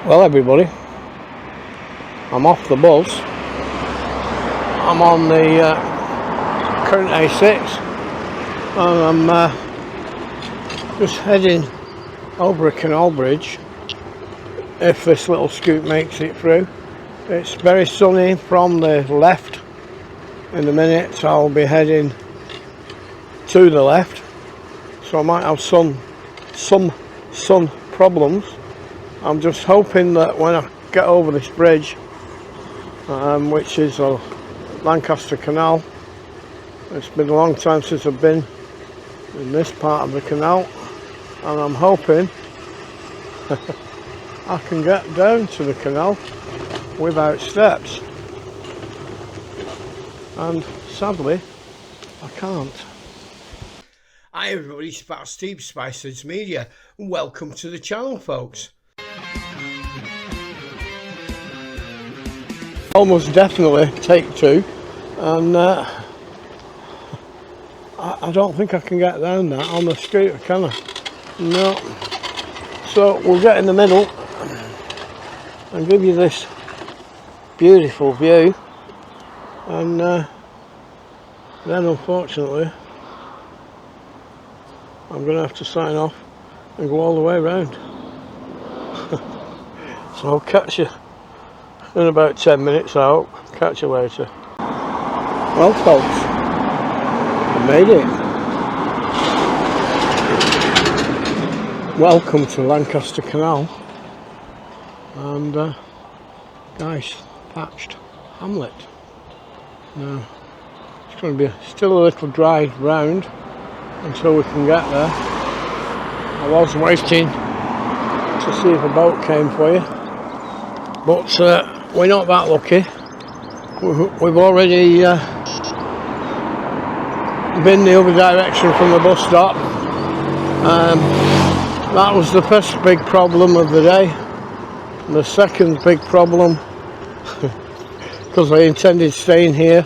Well, everybody, I'm off the bus. I'm on the current A6 and I'm just heading over a canal bridge if this little scoot makes it through. It's very sunny from the left. In a minute I'll be heading to the left, so I might have some sun problems. I'm just hoping that when I get over this bridge, which is a Lancaster Canal, it's been a long time since I've been in this part of the canal, and I'm hoping I can get down to the canal without steps, and sadly I can't. Hi everybody, it's Pat Steve, Spices Media. Welcome to the channel, folks. Almost definitely take two, and I don't think I can get down that on the scooter, can I? No. So we'll get in the middle and give you this beautiful view, and then unfortunately I'm going to have to sign off and go all the way around. So I'll catch you in about 10 minutes. I hope. Catch you later. Well, folks, I made it. Welcome to Lancaster Canal, and guys, Thatched, Hamlet. Now it's going to be still a little drive round until we can get there. I was waiting to see if a boat came for you, but we're not that lucky. We've already been the other direction from the bus stop. That was the first big problem of the day. The second big problem, because I intended staying here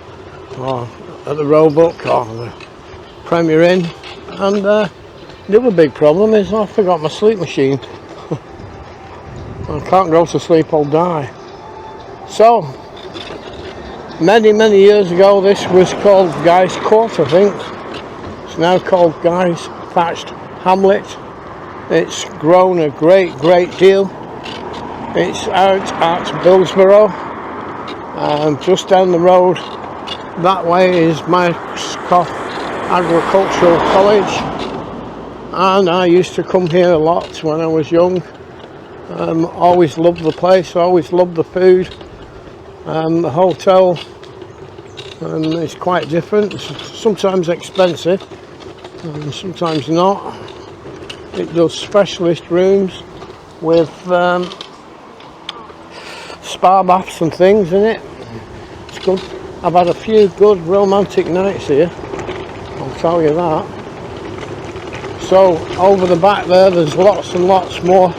or at the Roebuck or the Premier Inn, and the other big problem is I forgot my sleep machine. I can't go to sleep, I'll die. So many years ago this was called Guy's Court, I think. It's now called Guy's Thatched Hamlet. It's grown a great deal. It's out at Billsborough, just down the road that way is my Agricultural College, and I used to come here a lot when I was young. Always loved the place, always loved the food. The hotel is quite different. It's sometimes expensive and sometimes not. It does specialist rooms with spa baths and things in it. It's good. I've had a few good romantic nights here, I'll tell you that. So over the back there's lots and lots more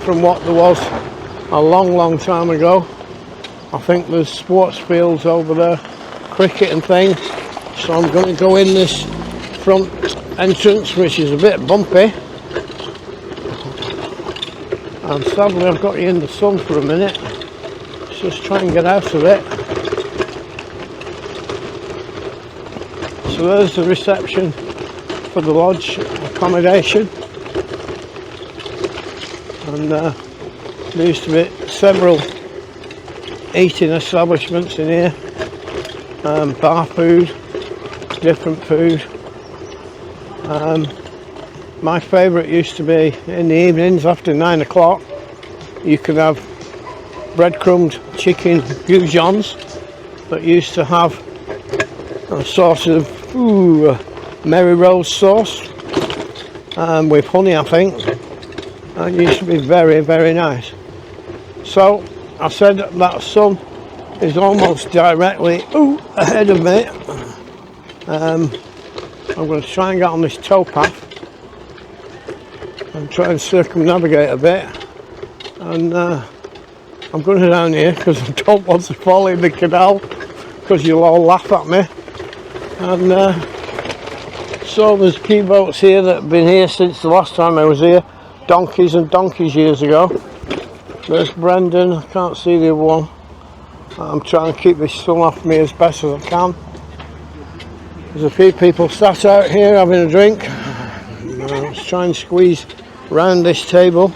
from what there was a long time ago. I think there's sports fields over there, cricket and things. So I'm going to go in this front entrance, which is a bit bumpy, and sadly I've got you in the sun for a minute. Let's just try and get out of it. So there's the reception for the lodge accommodation, and there used to be several eating establishments in here, bar food, different food. My favourite used to be in the evenings after 9 o'clock. You could have breadcrumbed chicken goujons that used to have a sort of Mary Rose sauce with honey, I think. That used to be very nice. So I said that sun is almost directly ahead of me. I'm going to try and get on this towpath and try and circumnavigate a bit, and I'm going to down here because I don't want to fall in the canal because you'll all laugh at me. And so there's a few boats here that have been here since the last time I was here, donkeys and donkeys years ago. There's Brendan, I can't see the other one. I'm trying to keep this sun off me as best as I can. There's a few people sat out here having a drink. Let's try and squeeze round this table,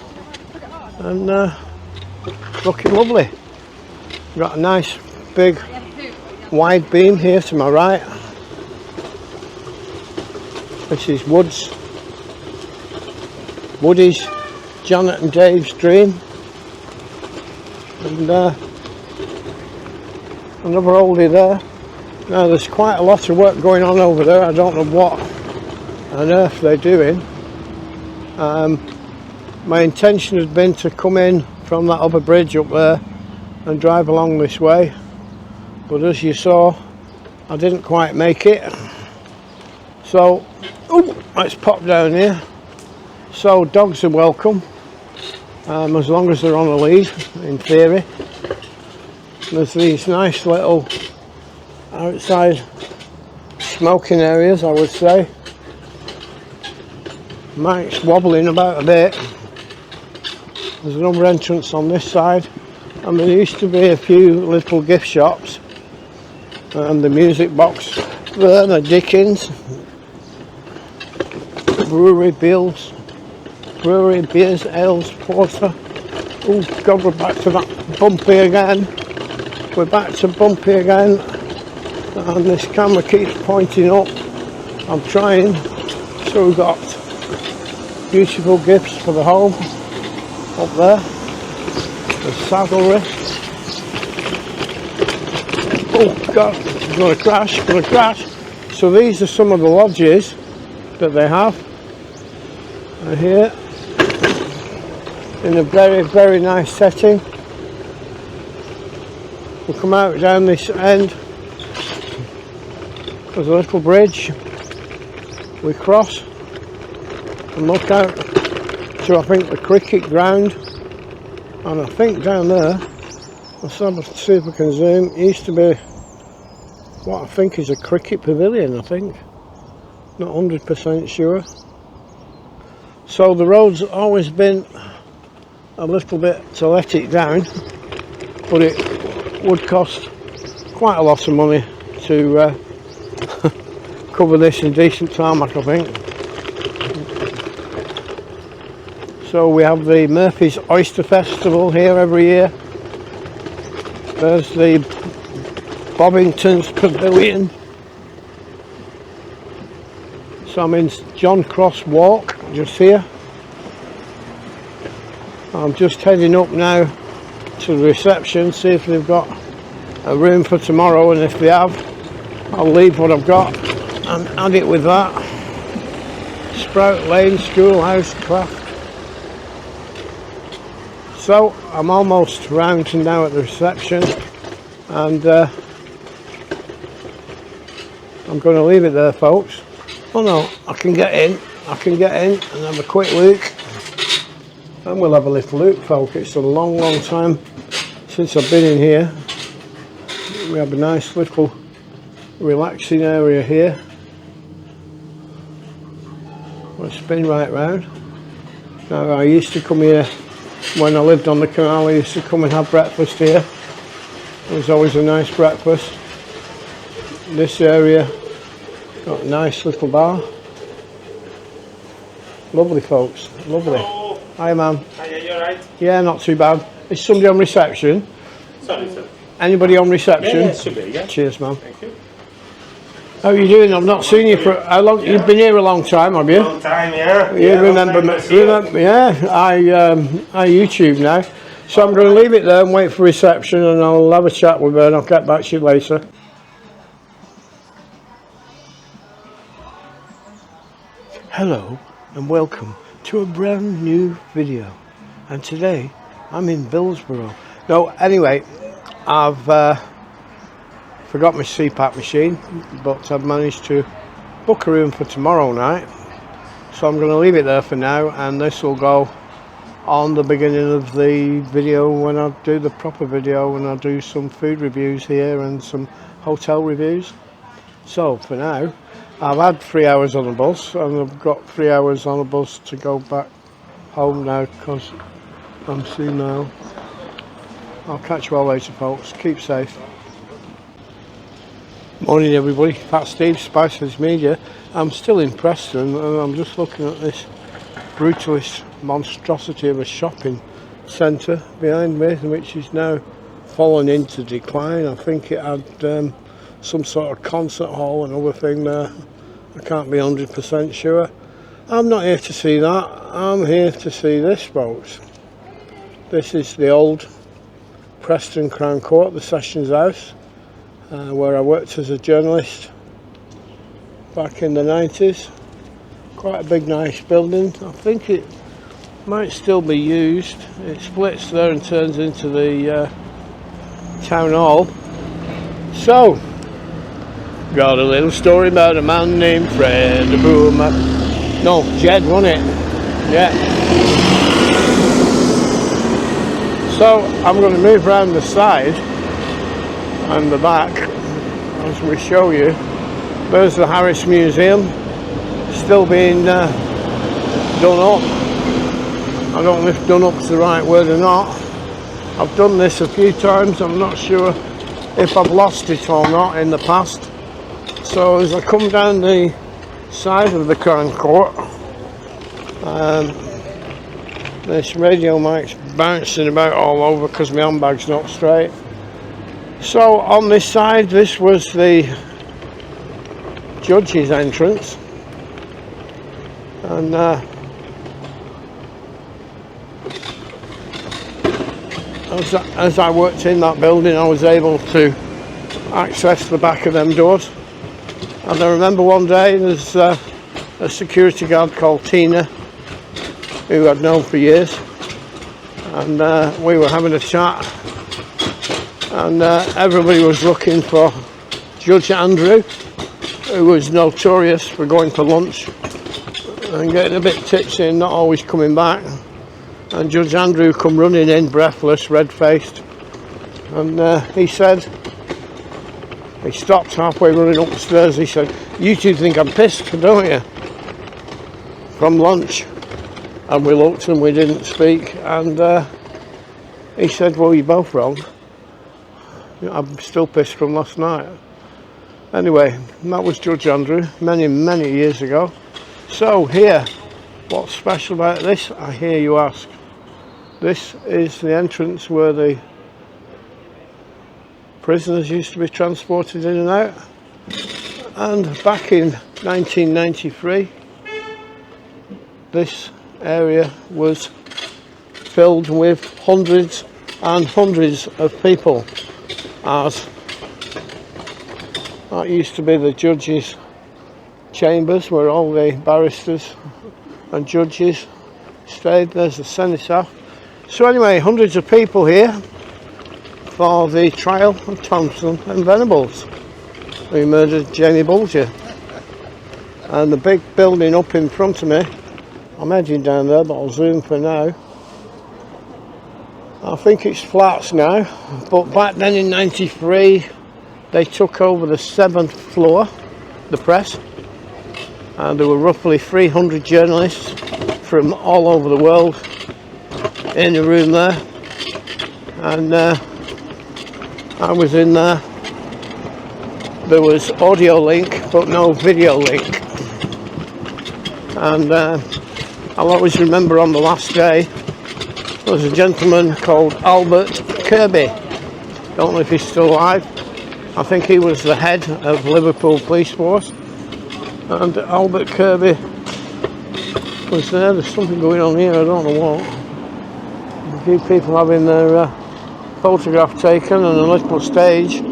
and looking lovely. Got a nice big wide beam here to my right. This is Woody's, Janet and Dave's dream, and another oldie there. Now there's quite a lot of work going on over there. I don't know what on earth they're doing. My intention has been to come in from that other bridge up there and drive along this way, but as you saw, I didn't quite make it. So let's pop down here. So dogs are welcome, as long as they're on a lead, in theory. There's these nice little outside smoking areas, I would say. Mike's wobbling about a bit. There's another entrance on this side, and there used to be a few little gift shops, and the music box there, the Dickens, brewery, beers, ales, porter. Oh God, we're back to that bumpy again. We're back to bumpy again, and this camera keeps pointing up. I'm trying. So we've got beautiful gifts for the home up there. The saddlery. Oh God, it's gonna crash. So these are some of the lodges that they have here, in a very, very nice setting. We'll come out down this end. There's a little bridge. We cross and look out to, I think, the cricket ground, and I think down there, let's see if we can zoom, it used to be what I think is a cricket pavilion, I think. Not 100% sure. So the road's always been a little bit to let it down, but it would cost quite a lot of money to cover this in decent tarmac, I think. So we have the Murphy's Oyster Festival here every year. There's the Bobbington's Pavilion. So I'm in John Cross Walk, just here. I'm just heading up now to the reception, see if they've got a room for tomorrow, and if they have, I'll leave what I've got and add it with that. Sprout Lane, Schoolhouse, Craft. So I'm almost round to now at the reception, and I'm going to leave it there, folks. Oh no, I can get in and have a quick look, and we'll have a little look, folks. It's a long time since I've been in here. We have a nice little relaxing area here. We'll spin right round. Now, I used to come here when I lived on the canal. I used to come and have breakfast here. It was always a nice breakfast. This area got a nice little bar. Lovely, folks, lovely. Hello. Hi, ma'am. Hi, are you alright? Yeah, not too bad. Is somebody on reception? Sorry, sir. Anybody on reception? Yeah, should be, yeah. Cheers, ma'am. Thank you. How are you doing? I've not seen you for how long? Yeah. You've been here a long time, have you? Long time, yeah. You remember me? Yeah, I YouTube now. So I'm going to leave it there and wait for reception, and I'll have a chat with her, and I'll get back to you later. Hello and welcome to a brand new video, and today I'm in Billsborough. No, anyway, I've forgot my CPAP machine, but I've managed to book a room for tomorrow night, so I'm going to leave it there for now, and this will go on the beginning of the video when I do the proper video, when I do some food reviews here and some hotel reviews. So for now, I've had 3 hours on the bus, and I've got 3 hours on the bus to go back home now because I'm senile. I'll catch you all later, folks. Keep safe. Morning, everybody. Pat Steve, Spices Media. I'm still in Preston, and I'm just looking at this brutalist monstrosity of a shopping centre behind me, which is now fallen into decline. I think it had some sort of concert hall and other thing there. I can't be 100% sure. I'm not here to see that. I'm here to see this, folks. This is the old Preston Crown Court, the Sessions House, where I worked as a journalist back in the 90s. Quite a big, nice building. I think it might still be used. It splits there and turns into the town hall. So, got a little story about a man named Fred the Boomer. No, Jed, wasn't it? Yeah. So, I'm going to move around the side and the back as we show you. There's the Harris Museum, still being done up. I don't know if done up's the right word or not. I've done this a few times. I'm not sure if I've lost it or not in the past. So as I come down the side of the Crown Court, this radio mic's bouncing about all over because my handbag's not straight. So on this side, this was the judge's entrance, and as I worked in that building, I was able to access the back of them doors. And I remember one day there's a security guard called Tina, who I'd known for years, and we were having a chat, and everybody was looking for Judge Andrew, who was notorious for going for lunch and getting a bit tipsy and not always coming back. And Judge Andrew come running in, breathless, red-faced, and he said, he stopped halfway running up the stairs. He said, "You two think I'm pissed, don't you? From lunch." And we looked and we didn't speak, and he said, "Well, you're both wrong. I'm still pissed from last night." Anyway, that was Judge Andrew many, many years ago. So here, what's special about this, I hear you ask? This is the entrance where the prisoners used to be transported in and out. And back in 1993, this area was filled with hundreds and hundreds of people, as that used to be the judges' chambers where all the barristers and judges stayed. There's the cenotaph. So anyway, hundreds of people here for the trial of Thompson and Venables, who murdered Jamie Bulger. And the big building up in front of me, I'm heading down there, but I'll zoom for now. I think it's flats now, but back then in 93 they took over the 7th floor, the press, and there were roughly 300 journalists from all over the world in the room there, and I was in there. There was audio link but no video link, and I'll always remember on the last day there was a gentleman called Albert Kirby. Don't know if he's still alive. I think he was the head of Liverpool Police Force, and Albert Kirby was there. There's something going on here, I don't know what. A few people having their photograph taken and a little stage.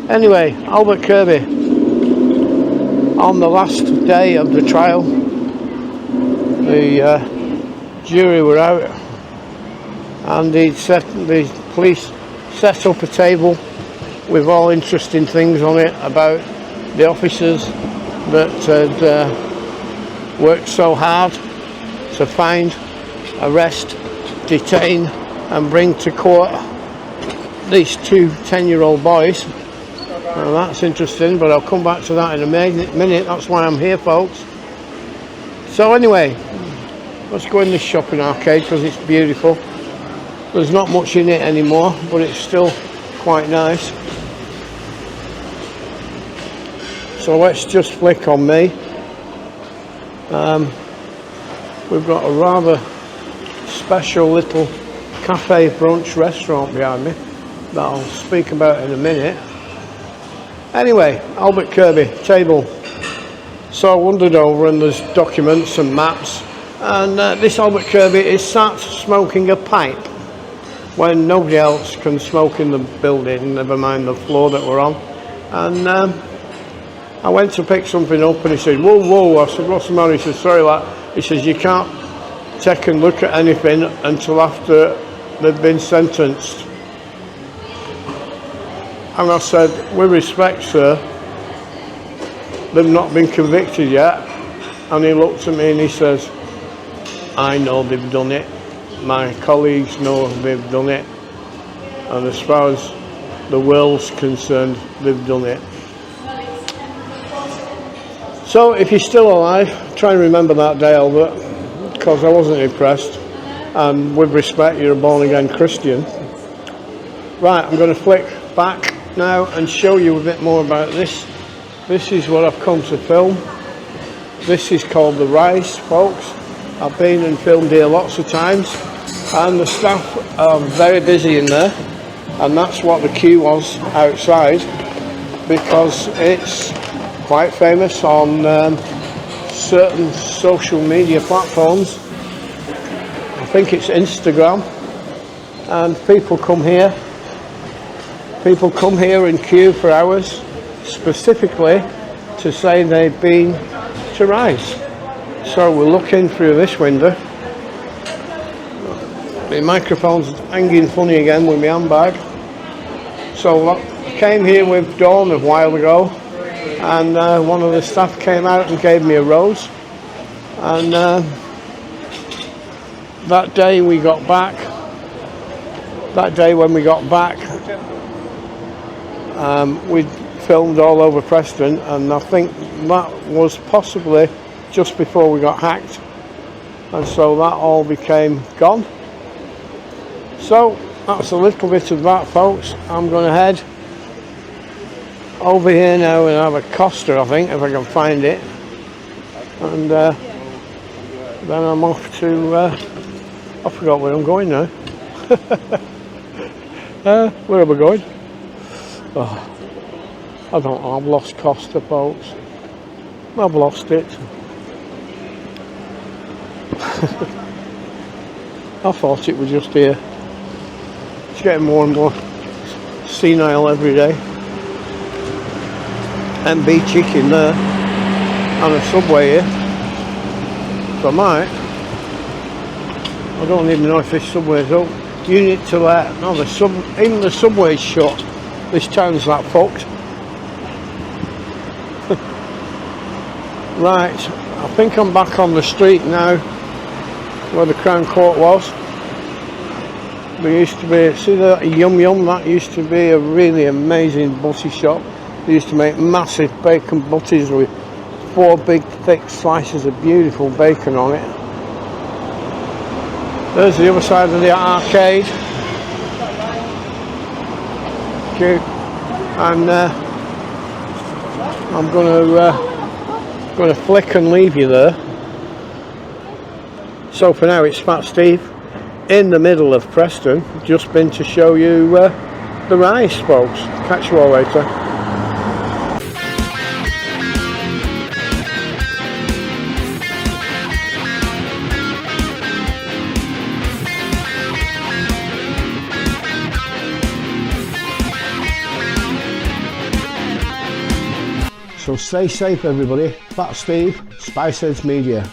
Anyway, Albert Kirby, on the last day of the trial, the jury were out, and the police set up a table with all interesting things on it about the officers that had worked so hard to find, arrest, detain and bring to court these two 10-year-old boys. Now that's interesting, but I'll come back to that in a minute. That's why I'm here, folks. So anyway, let's go in this shopping arcade because it's beautiful. There's not much in it anymore, but it's still quite nice. So let's just flick on me. We've got a rather special little cafe brunch restaurant behind me that I'll speak about in a minute. Anyway, Albert Kirby table. So I wandered over and there's documents and maps, and this Albert Kirby is sat smoking a pipe when nobody else can smoke in the building, never mind the floor that we're on. And I went to pick something up and he said, whoa, whoa. I said, what's the matter? He said, sorry, lad. He says, you can't take and look at anything until after they've been sentenced. And I said, with respect, sir, they've not been convicted yet. And he looked at me and he says, I know they've done it. My colleagues know they've done it. And as far as the world's concerned, they've done it. So if you're still alive, try and remember that day, Albert, because I wasn't impressed. And with respect, you're a born-again Christian. Right, I'm going to flick back now and show you a bit more about this. This is what I've come to film. This is called The Rise, folks. I've been and filmed here lots of times, and the staff are very busy in there, and that's what the queue was outside, because it's quite famous on certain social media platforms. I think it's Instagram, and people come here and queue for hours specifically to say they've been to Rise. So we're looking through this window. The microphone's hanging funny again with my handbag. So I came here with Dawn a while ago, and one of the staff came out and gave me a rose. And that day when we got back, we filmed all over Preston, and I think that was possibly just before we got hacked, and so that all became gone. So that's a little bit of that, folks. I'm going to head over here now and have a Costa, I think, if I can find it, and then I'm off to I forgot where I'm going now. Where am I going? Oh, I don't know, I've lost Costa, folks. I've lost it. I thought it was just here. It's getting more and more senile every day. MB chicken there, and a Subway here. So I don't even know if this Subway's up. You need to let, no, even the Subway's shut. This town's that fucked. Right, I think I'm back on the street now where the Crown Court was. There used to be, see that Yum Yum, that used to be a really amazing butty shop. They used to make massive bacon butties with 4 big thick slices of beautiful bacon on it. There's the other side of the arcade. Cute. And I'm going to flick and leave you there. So for now it's Fat Steve in the middle of Preston. Just been to show you the Rise, folks. Catch you all later. So stay safe, everybody. Fat Steve, Spiceheads Media.